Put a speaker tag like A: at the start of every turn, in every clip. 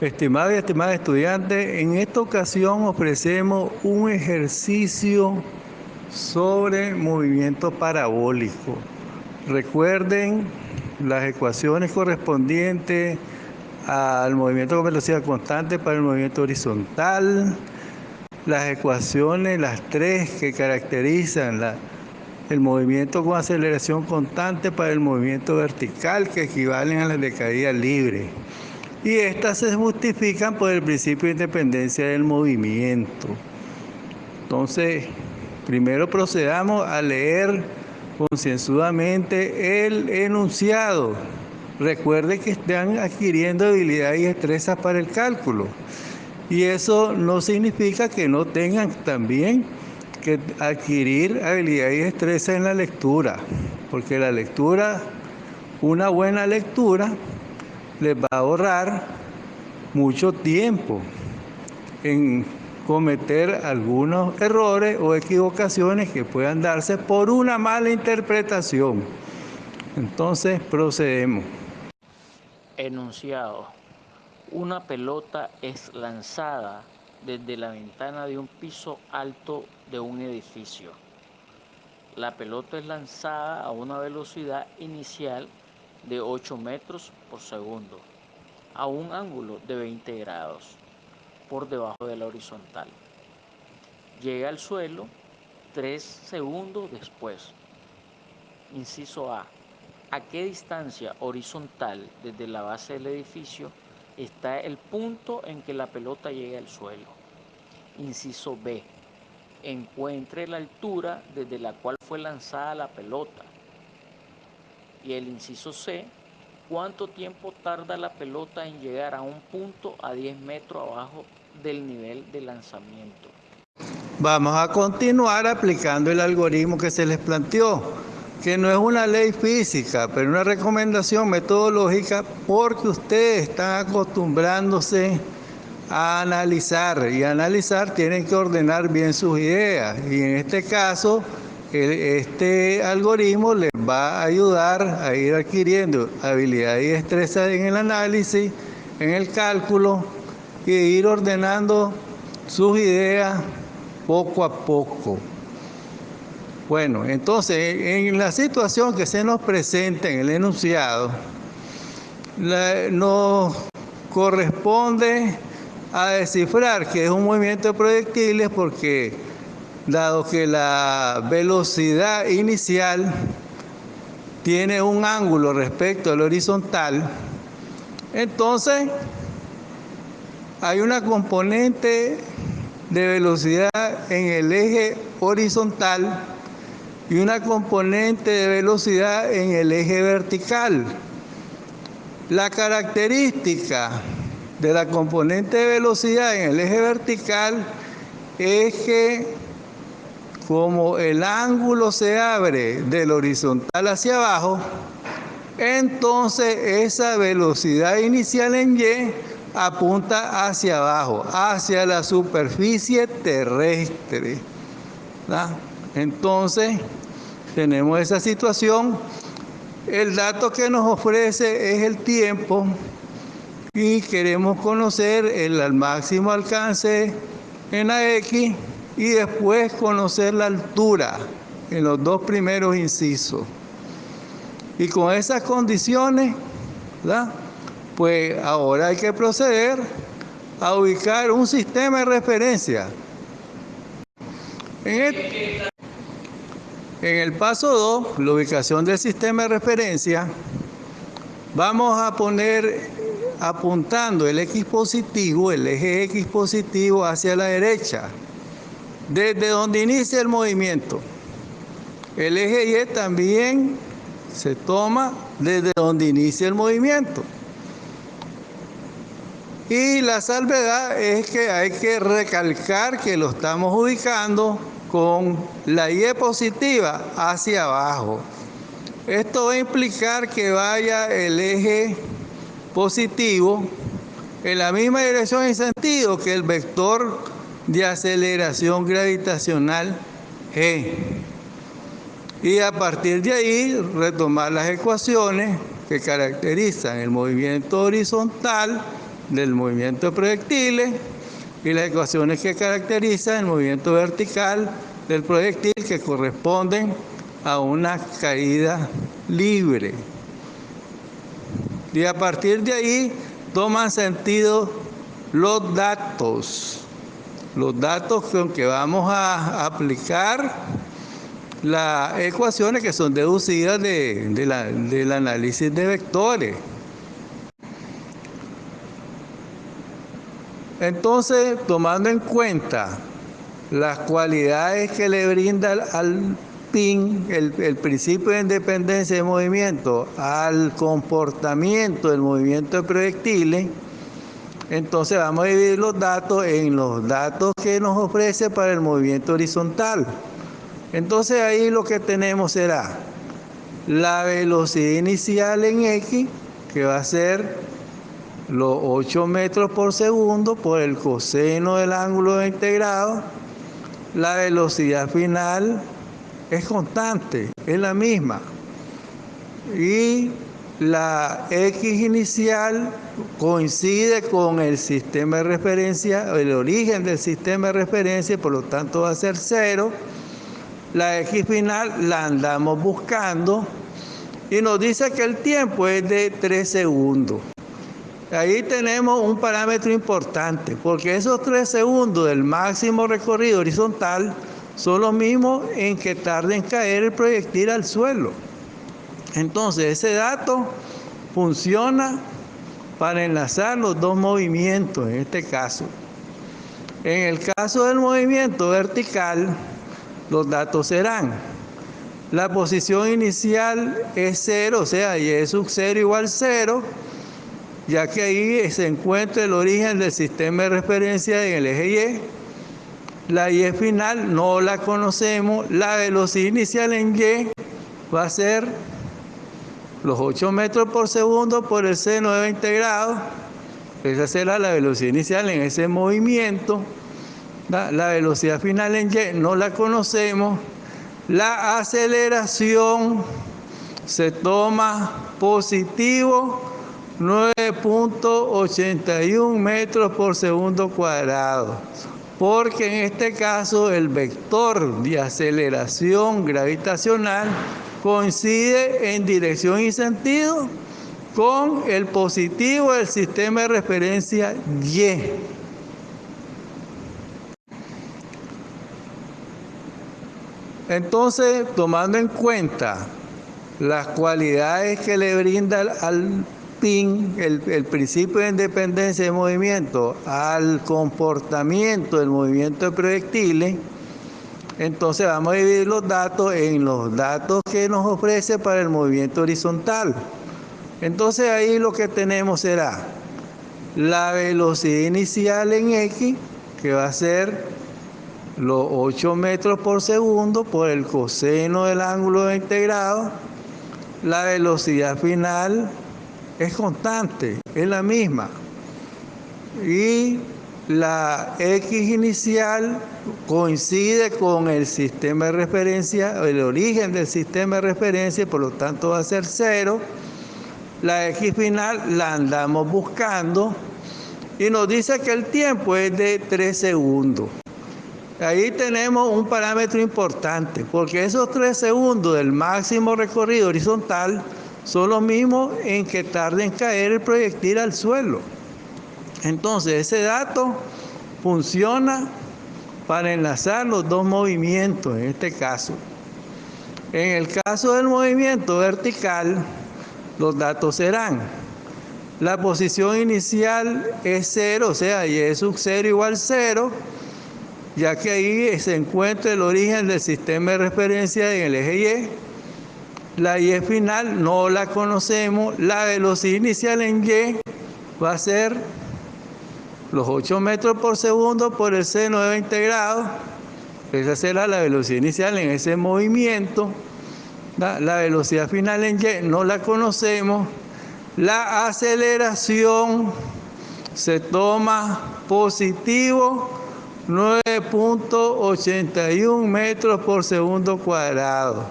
A: Estimados y estimadas estudiantes, en esta ocasión ofrecemos un ejercicio sobre movimiento parabólico. Recuerden las ecuaciones correspondientes al movimiento con velocidad constante para el movimiento horizontal, las ecuaciones, las tres que caracterizan el movimiento con aceleración constante para el movimiento vertical, que equivalen a las de caída libre. Y estas se justifican por el principio de independencia del movimiento. Entonces, primero procedamos a leer concienzudamente el enunciado. Recuerde que están adquiriendo habilidades y destrezas para el cálculo. Y eso no significa que no tengan también que adquirir habilidades y destrezas en la lectura, porque la lectura, una buena lectura, les va a ahorrar mucho tiempo en cometer algunos errores o equivocaciones que puedan darse por una mala interpretación. Entonces procedemos.
B: Enunciado. Una pelota es lanzada desde la ventana de un piso alto de un edificio. La pelota es lanzada a una velocidad inicial de 8 metros por segundo, a un ángulo de 20 grados, por debajo de la horizontal. Llega al suelo 3 segundos después. Inciso A. ¿A qué distancia horizontal desde la base del edificio está el punto en que la pelota llega al suelo? Inciso B. Encuentre la altura desde la cual fue lanzada la pelota. Y el inciso C. ¿Cuánto tiempo tarda la pelota en llegar a un punto a 10 metros abajo del nivel de lanzamiento?
A: Vamos a continuar aplicando el algoritmo que se les planteó, que no es una ley física, pero una recomendación metodológica, porque ustedes están acostumbrándose a analizar, y analizar tienen que ordenar bien sus ideas, y en este caso este algoritmo les va a ayudar a ir adquiriendo habilidades y destrezas en el análisis, en el cálculo, y ir ordenando sus ideas poco a poco. Bueno, entonces en la situación que se nos presenta en el enunciado, nos corresponde a descifrar que es un movimiento de proyectiles, porque dado que la velocidad inicial tiene un ángulo respecto al horizontal, entonces hay una componente de velocidad en el eje horizontal y una componente de velocidad en el eje vertical. La característica de la componente de velocidad en el eje vertical es que, como el ángulo se abre del horizontal hacia abajo, entonces esa velocidad inicial en Y apunta hacia abajo, hacia la superficie terrestre, ¿verdad? Entonces tenemos esa situación. El dato que nos ofrece es el tiempo, y queremos conocer el máximo alcance en la X y después conocer la altura en los dos primeros incisos. Y con esas condiciones, ¿verdad?, pues ahora hay que proceder a ubicar un sistema de referencia. En el paso 2, la ubicación del sistema de referencia, vamos a poner apuntando el X positivo, el eje X positivo hacia la derecha, desde donde inicia el movimiento. El eje Y también se toma desde donde inicia el movimiento. Y la salvedad es que hay que recalcar que lo estamos ubicando con la Y positiva hacia abajo. Esto va a implicar que vaya el eje positivo en la misma dirección y sentido que el vector de aceleración gravitacional G. Y a partir de ahí retomar las ecuaciones que caracterizan el movimiento horizontal del movimiento de proyectiles y las ecuaciones que caracterizan el movimiento vertical del proyectil, que corresponden a una caída libre. Y a partir de ahí toman sentido los datos con que vamos a aplicar las ecuaciones que son deducidas del análisis de vectores. Entonces, tomando en cuenta las cualidades que le brinda al PIN, el principio de independencia de movimiento, al comportamiento del movimiento de proyectiles, entonces vamos a dividir los datos en los datos que nos ofrece para el movimiento horizontal. Entonces ahí lo que tenemos será la velocidad inicial en X, que va a ser los 8 metros por segundo por el coseno del ángulo integrado. La velocidad final es constante, es la misma. Y la X inicial coincide con el sistema de referencia, el origen del sistema de referencia, por lo tanto va a ser 0. La X final la andamos buscando y nos dice que el tiempo es de 3 segundos. Ahí tenemos un parámetro importante, porque esos 3 segundos del máximo recorrido horizontal son los mismos en que tarda en caer el proyectil al suelo. Entonces ese dato funciona para enlazar los dos movimientos en este caso. En el caso del movimiento vertical, los datos serán: la posición inicial es 0, o sea, y sub 0 igual 0, ya que ahí se encuentra el origen del sistema de referencia en el eje Y. La Y final no la conocemos. La velocidad inicial en Y va a ser los 8 metros por segundo por el seno de 20 grados. Esa será la velocidad inicial en ese movimiento. La velocidad final en Y no la conocemos. La aceleración se toma positivo 9.81 metros por segundo cuadrado, porque en este caso el vector de aceleración gravitacional coincide en dirección y sentido con el positivo del sistema de referencia Y. Entonces, tomando en cuenta las cualidades que le brinda al PIN, el principio de independencia de movimiento, al comportamiento del movimiento de proyectiles, entonces vamos a dividir los datos en los datos que nos ofrece para el movimiento horizontal. Entonces ahí lo que tenemos será la velocidad inicial en X, que va a ser los 8 metros por segundo por el coseno del ángulo integrado. La velocidad final es constante, es la misma. Y la X inicial coincide con el sistema de referencia, el origen del sistema de referencia, por lo tanto va a ser 0. La X final la andamos buscando y nos dice que el tiempo es de 3 segundos. Ahí tenemos un parámetro importante, porque esos 3 segundos del máximo recorrido horizontal son los mismos en que tarda en caer el proyectil al suelo. Entonces ese dato funciona para enlazar los dos movimientos en este caso. En el caso del movimiento vertical, los datos serán: la posición inicial es 0, o sea, y sub 0 igual 0, ya que ahí se encuentra el origen del sistema de referencia en el eje Y. La Y final no la conocemos. La velocidad inicial en Y va a ser los 8 metros por segundo por el seno de 20 grados. Esa será la velocidad inicial en ese movimiento. La velocidad final en Y no la conocemos. La aceleración se toma positivo 9.81 metros por segundo cuadrado,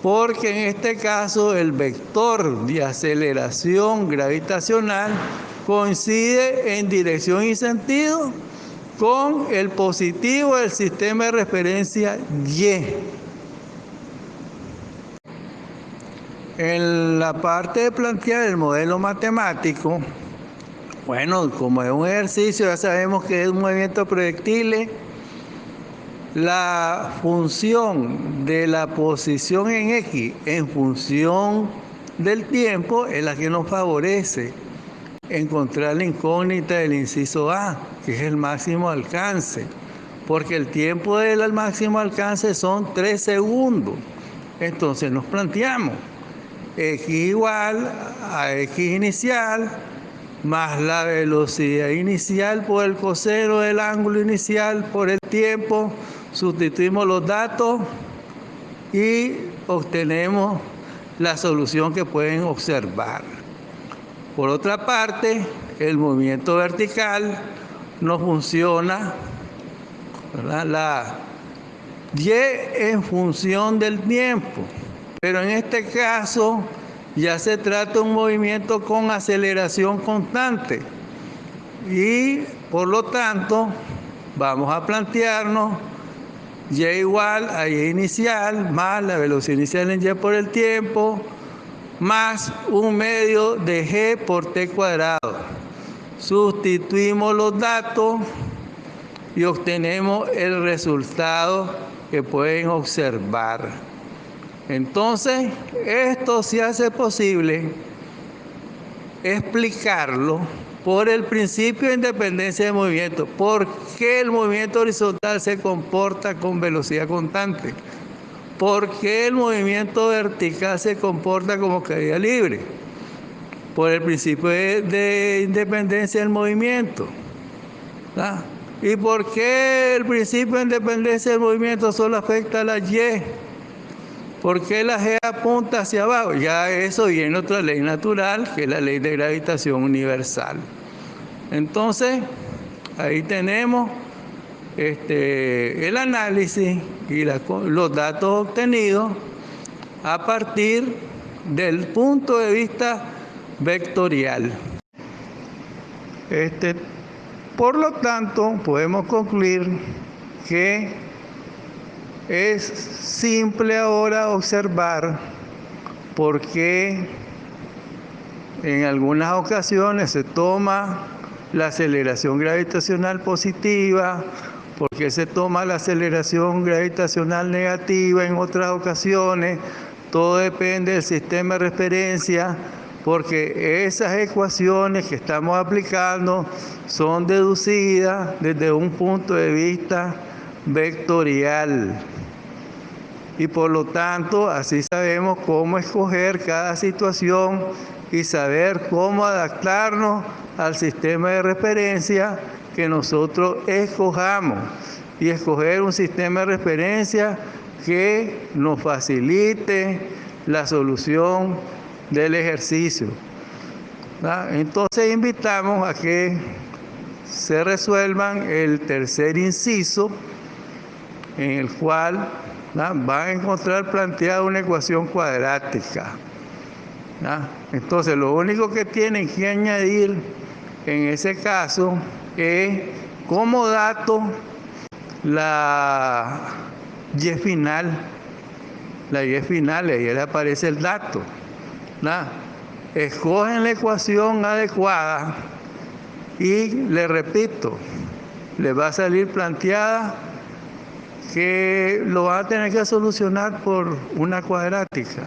A: porque en este caso el vector de aceleración gravitacional coincide en dirección y sentido con el positivo del sistema de referencia Y. En la parte de plantear el modelo matemático, bueno, como es un ejercicio, ya sabemos que es un movimiento de proyectiles. La función de la posición en X en función del tiempo es la que nos favorece encontrar la incógnita del inciso A, que es el máximo alcance, porque el tiempo del máximo alcance son 3 segundos. Entonces nos planteamos X igual a X inicial más la velocidad inicial por el coseno del ángulo inicial por el tiempo. Sustituimos los datos y obtenemos la solución que pueden observar. Por otra parte, el movimiento vertical no funciona, ¿verdad? La Y en función del tiempo, pero en este caso ya se trata de un movimiento con aceleración constante y por lo tanto vamos a plantearnos Y igual a Y inicial más la velocidad inicial en Y por el tiempo más un medio de G por T cuadrado. Sustituimos los datos y obtenemos el resultado que pueden observar. Entonces, esto se hace posible explicarlo por el principio de independencia de movimiento. ¿Por qué el movimiento horizontal se comporta con velocidad constante? ¿Por qué el movimiento vertical se comporta como caída libre? Por el principio de independencia del movimiento. ¿Ah? ¿Y por qué el principio de independencia del movimiento solo afecta a la Y? ¿Por qué la G apunta hacia abajo? Ya eso viene otra ley natural, que es la ley de gravitación universal. Entonces, ahí tenemos el análisis y los datos obtenidos a partir del punto de vista vectorial. Por lo tanto, podemos concluir que es simple ahora observar por qué en algunas ocasiones se toma la aceleración gravitacional positiva, por qué se toma la aceleración gravitacional negativa en otras ocasiones. Todo depende del sistema de referencia, porque esas ecuaciones que estamos aplicando son deducidas desde un punto de vista vectorial. Y por lo tanto, así sabemos cómo escoger cada situación y saber cómo adaptarnos al sistema de referencia que nosotros escojamos. Y escoger un sistema de referencia que nos facilite la solución del ejercicio. Entonces invitamos a que se resuelvan el tercer inciso, en el cual van a encontrar planteada una ecuación cuadrática. Entonces lo único que tienen que añadir en ese caso es como dato la Y final. La Y final, ahí le aparece el dato. Escogen la ecuación adecuada y le repito, les va a salir planteada que lo van a tener que solucionar por una cuadrática.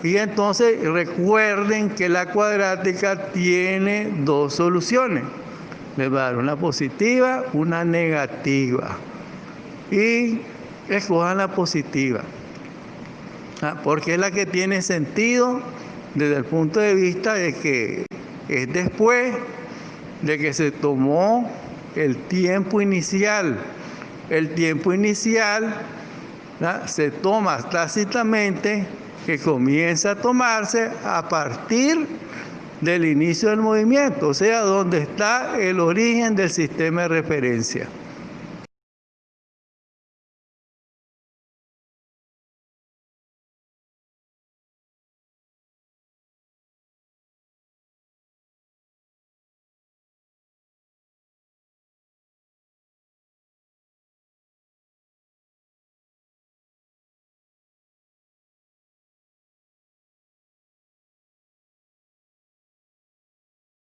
A: Y entonces recuerden que la cuadrática tiene dos soluciones. Les va a dar una positiva, una negativa. Y escojan la positiva, porque es la que tiene sentido desde el punto de vista de que es después de que se tomó el tiempo inicial. El tiempo inicial se toma tácitamente, que comienza a tomarse a partir del inicio del movimiento, o sea, donde está el origen del sistema de referencia.